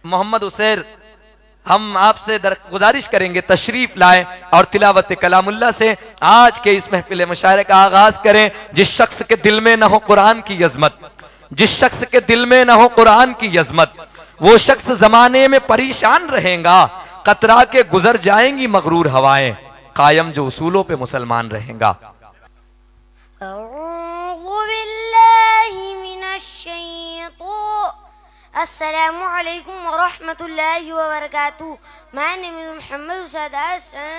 मोहम्मद उसैर, हम आपसे गुजारिश करेंगे तशरीफ लाएं और तिलावत कलामुल्लाह से आज के इस महफिल मुशायरे का आगाज करें। जिस शख्स के दिल में न हो कुरान की यज़मत, जिस शख्स के दिल में न हो कुरान की यज़मत, वो शख्स जमाने में परेशान रहेगा। कतरा के गुजर जाएंगी मगरूर हवाएं, कायम जो उसूलों पे मुसलमान रहेगा। अस्सलामु अलैकुम व रहमतुल्लाहि व बरकातुहू। My name is Mohammad Usada,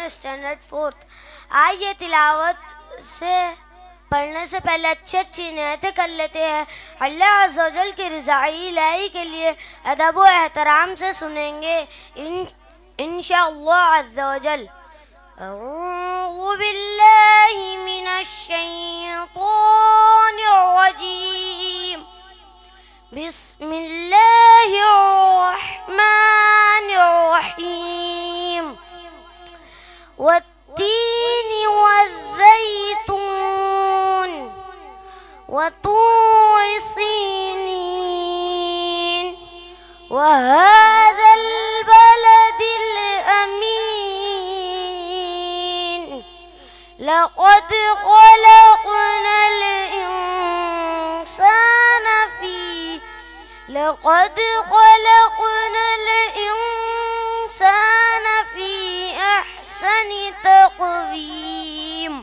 standard 4th। आज ये तिलावत से पढ़ने से पहले अच्छी अच्छी नियतें कर लेते हैं। अल्लाह अज़्ज़ा व जल की रिज़ाई इलाही के लिए अदब व एहतराम से सुनेंगे इंशाअल्लाह अज़्ज़ा व जल। अऊज़ु बिल्लाहि मिनश शैतानिर रजीम। बिस्मिल्लाहिर्रहमानिर्रहीम। वत्तीनि वज़्ज़ैतून वतूरि सीनीन वहाज़ल बलदिल अमीन। लक़द ख़लक़नल इंसान फी अहसनि तक़वीम।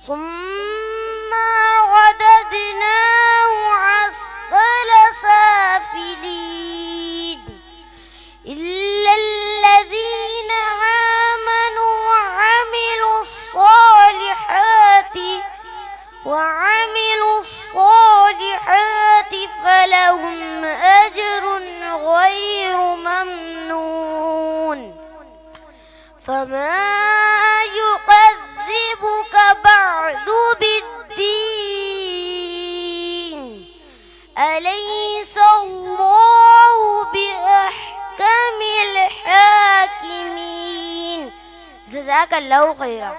सुम्मा रददनाहु अस्फ़ल साफ़िलीन। इल्लल्लज़ीना आमनू वअमिलुस्सालिहाति फलहुम अज्रुन गैरु ममनून। फमा युकज़्ज़िबुक बअदु बिद्दीन। अलैसल्लाहु बिअहकमिल हाकिमीन। जज़ाकल्लाहु खैरा।